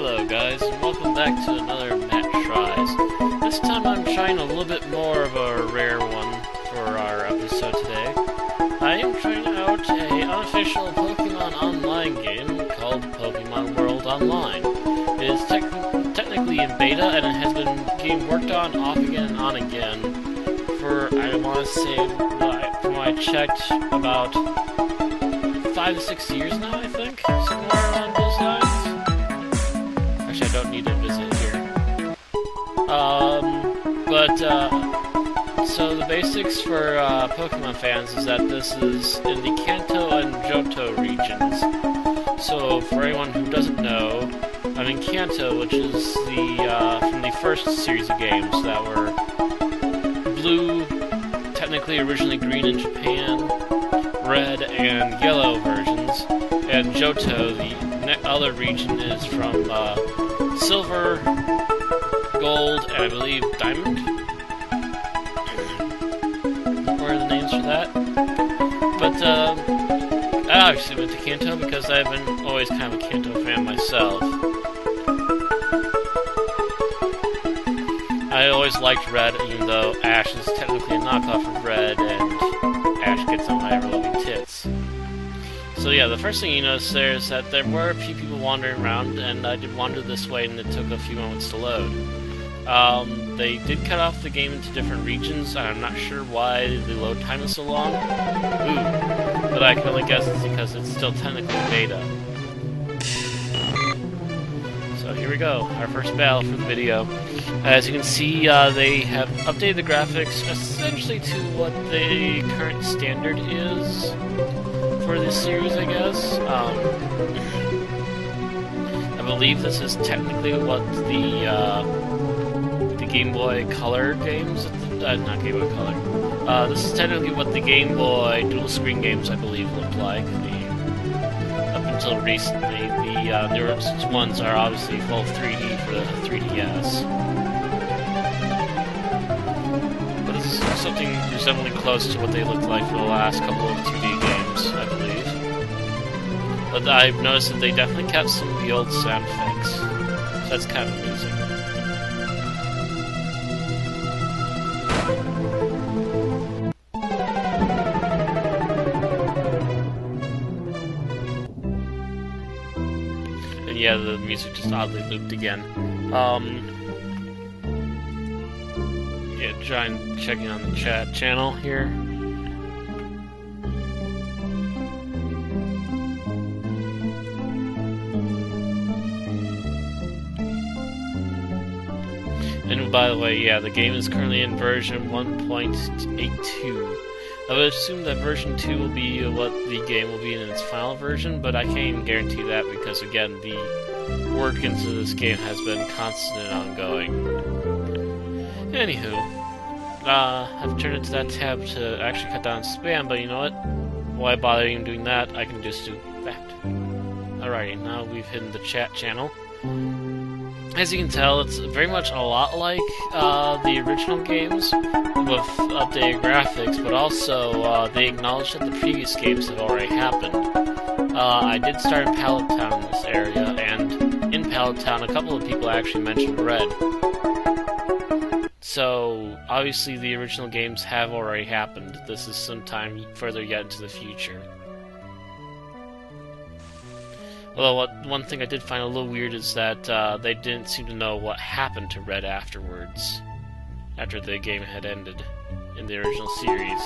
Hello guys, and welcome back to another Matt Tries. This time I'm trying a little bit more of a rare one for our episode today. I am trying out an unofficial Pokemon Online game called Pokemon World Online. It is technically in beta, and it has been being worked on off again and on again for, I want to say, from what I checked, about 5 to 6 years now, I think? Somewhere around those lines. Actually, I don't need to visit here. So the basics for Pokemon fans is that this is in the Kanto and Johto regions. So for anyone who doesn't know, I'm in Kanto, which is the from the first series of games that were blue, technically originally green in Japan, red and yellow versions, and Johto, the other region, is from silver, gold, and I believe diamond. What are the names for that? But I obviously went to Kanto because I've been always kind of a Kanto fan myself. I always liked red, even though Ash is technically a knockoff of red, and Ash gets on my ever-loving tits. So yeah, the first thing you notice there is that there were a few people wandering around, and I did wander this way, and it took a few moments to load. They did cut off the game into different regions, and I'm not sure why the load time is so long. But I can only guess it's because it's still technically beta. So here we go, our first battle for the video. As you can see, they have updated the graphics essentially to what the current standard is for this series, I guess. I believe this is technically what the Game Boy Color games, not Game Boy Color. This is technically what the Game Boy dual screen games, I believe, looked like. Up until recently, the newer ones are obviously full 3D for the 3DS. But this is something resembling close to what they looked like for the last couple of 2D games, I believe. But I've noticed that they definitely kept some of the old sound effects, so that's kind of amusing. And yeah, the music just oddly looped again. Yeah, trying checking on the chat channel here. And by the way, yeah, the game is currently in version 1.82. I would assume that version 2 will be what the game will be in its final version, but I can't even guarantee that because, again, the work into this game has been constant and ongoing. Anywho, I've turned into that tab to actually cut down spam, but you know what? Why bother even doing that? I can just do that. Alrighty, now we've hidden the chat channel. As you can tell, it's very much a lot like the original games, with updated graphics, but also they acknowledge that the previous games have already happened. I did start in Pallet Town in this area, and in Pallet Town a couple of people actually mentioned red. So, obviously the original games have already happened. This is sometime further yet into the future. Although one thing I did find a little weird is that they didn't seem to know what happened to Red afterwards, after the game had ended in the original series.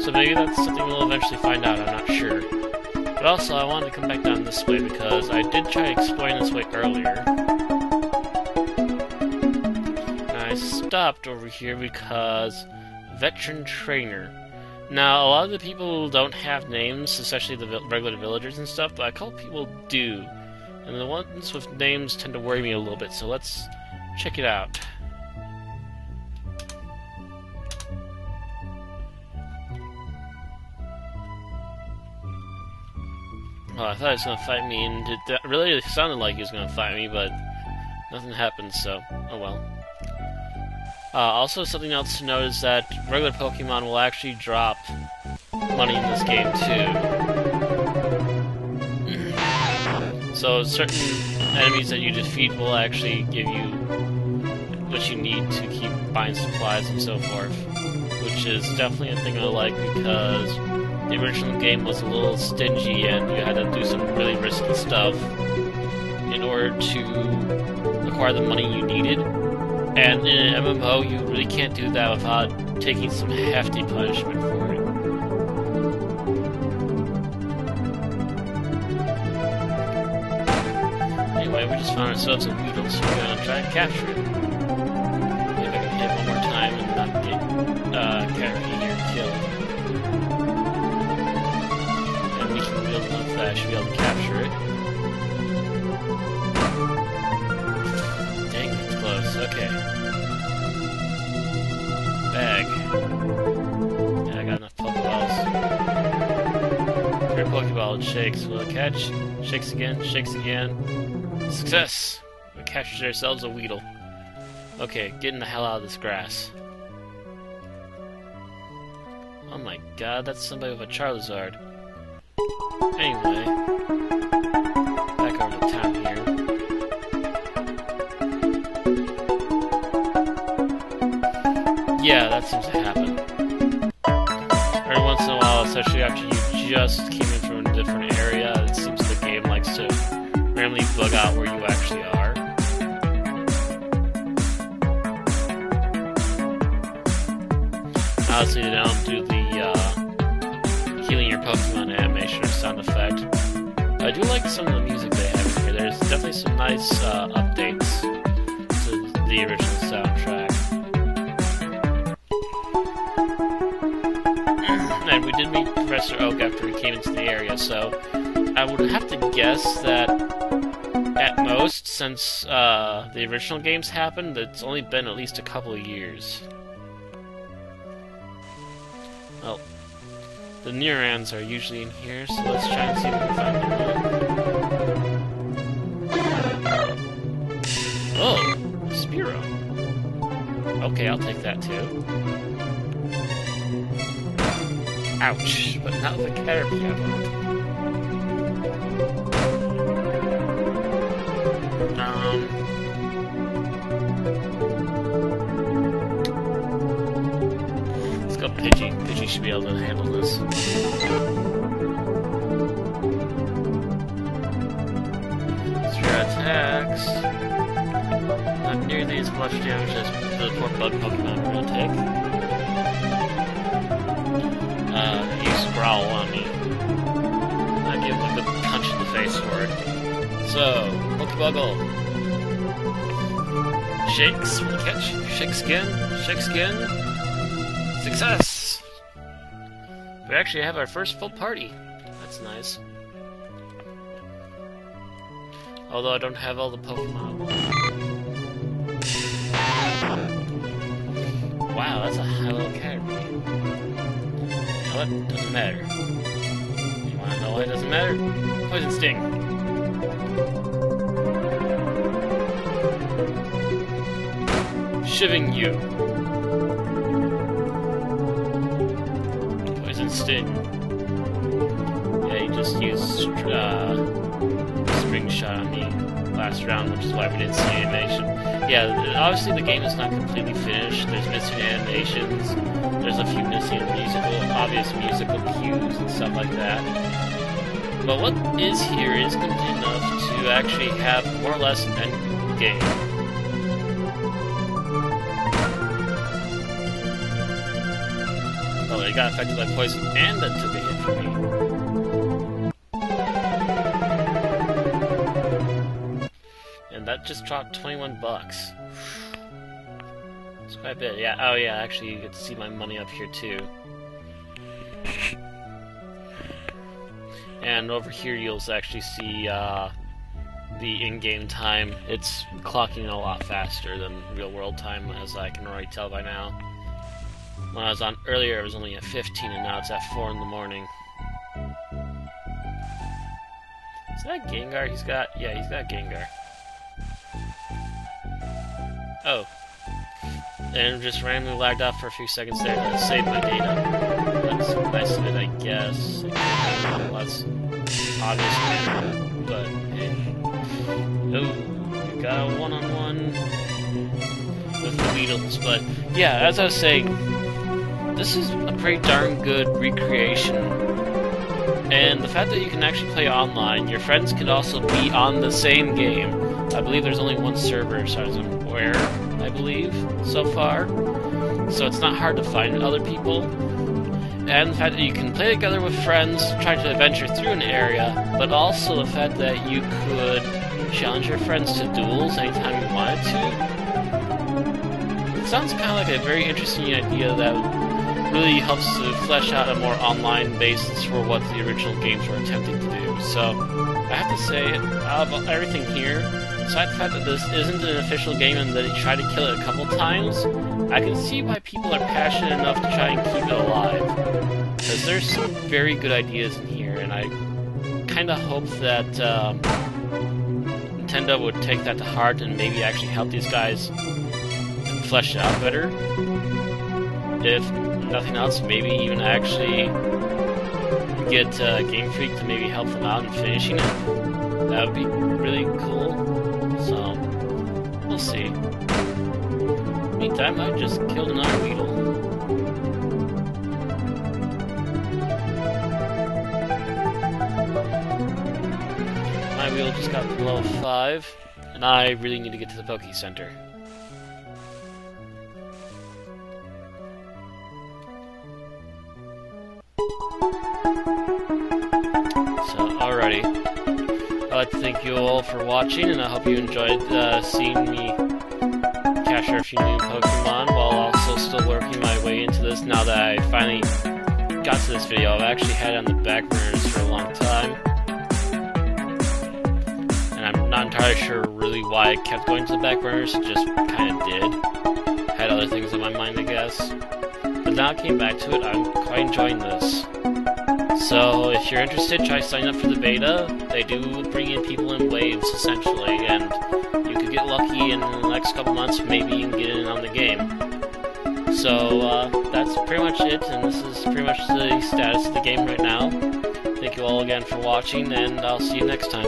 So maybe that's something we'll eventually find out, I'm not sure. But also, I wanted to come back down this way because I did try exploring this way earlier. And I stopped over here because Veteran Trainer. Now, a lot of the people don't have names, especially the regular villagers and stuff, but a couple people do. And the ones with names tend to worry me a little bit, so let's check it out. Oh, I thought he was going to fight me, and it really sounded like he was going to fight me, but nothing happened, so oh well. Also, something else to note is that regular Pokemon will actually drop money in this game, too. So certain enemies that you defeat will actually give you what you need to keep buying supplies and so forth, which is definitely a thing I like because the original game was a little stingy and you had to do some really risky stuff in order to acquire the money you needed. And in an MMO, you really can't do that without taking some hefty punishment for it. Anyway, we just found ourselves a Weedle, so we're gonna try and capture it. Maybe I can hit one more time and not get Caterpie here killed. And we can build enough that I should be able to capture it. Dang, it's close. Okay. Bag. Yeah, I got enough Pokeballs. Your Pokeball, it shakes. Will it catch? Shakes again, shakes again. Success! We captured ourselves a Weedle. Okay, getting the hell out of this grass. Oh my god, that's somebody with a Charizard. Anyway, back over to town here. Yeah, that seems to happen. Every once in a while, especially after you just came in from a different area, it seems the game likes to randomly bug out where you actually are. Obviously, they don't do the healing your Pokemon animation or sound effect. I do like some of the music they have here. There's definitely some nice updates to the original soundtrack. And we did meet Professor Oak after we came into the area, so I would have to guess that at most, since the original games happened, it's only been at least a couple of years. Well, the Neurans are usually in here, so let's try and see if we can find them. Oh, Spearow. Okay, I'll take that too. Ouch, but not the Caterpie I want. Let's go Pidgey. Pidgey should be able to handle this. Zero attacks. Not nearly as much damage as the poor bug Pokemon are gonna take. Use Growl on me. I'll give him a good punch in the face for it. So, Pokebuggle. Shakes for the catch. Shakes again. Shakes again. Success! We actually have our first full party. That's nice. Although I don't have all the Pokemon. Wow, that's a high level Caterpie. What? Doesn't matter. You wanna know why it doesn't matter? Poison Sting. Shiving you. Poison Sting. Yeah, you just used Spring Shot on me last round, which is why we didn't see animation. Yeah, obviously the game is not completely finished. There's missing animations. There's a few missing obvious musical cues and stuff like that. But what is here is complete enough to actually have more or less an end game. Oh, they got affected by poison and then took a hit from me. And that just dropped 21 bucks. It's quite a bit. Yeah. Oh, yeah. Actually, you get to see my money up here too. And over here, you'll actually see the in-game time. It's clocking a lot faster than real-world time, as I can already tell by now. When I was on earlier, it was only at 15, and now it's at 4 in the morning. Is that Gengar? He's got Gengar. Oh. And just randomly lagged off for a few seconds there to save my data. That's nice of it, I guess. Less obvious, but hey. Oh, we got a one-on-one with the Beatles. But yeah, as I was saying, this is a pretty darn good recreation. And the fact that you can actually play online, your friends can also be on the same game. I believe there's only one server, as far as I'm aware, I believe, so far. So it's not hard to find other people. And the fact that you can play together with friends, try to adventure through an area, but also the fact that you could challenge your friends to duels anytime you wanted to. It sounds kind of like a very interesting idea that really helps to flesh out a more online basis for what the original games were attempting to do. So, I have to say, out of everything here, aside from the fact that this isn't an official game and that he tried to kill it a couple times, I can see why people are passionate enough to try and keep it alive. Because there's some very good ideas in here, and I kind of hope that Nintendo would take that to heart and maybe actually help these guys flesh it out better. If nothing else, maybe even actually get Game Freak to maybe help them out in finishing it. That would be really cool. So, we'll see. Meantime, I just killed another Weedle. My Weedle just got below 5, and I really need to get to the Poke Center. Alrighty. I'd like to thank you all for watching, and I hope you enjoyed seeing me capture a few new Pokemon while also still working my way into this now that I finally got to this video. I've actually had it on the back burners for a long time, and I'm not entirely sure really why I kept going to the back burners, it just kind of did. Had other things on my mind, I guess. But now I came back to it, I'm quite enjoying this. So, if you're interested, try signing up for the beta. They do bring in people in waves, essentially, and you could get lucky in the next couple months, maybe you can get in on the game. So, that's pretty much it, and this is pretty much the status of the game right now. Thank you all again for watching, and I'll see you next time.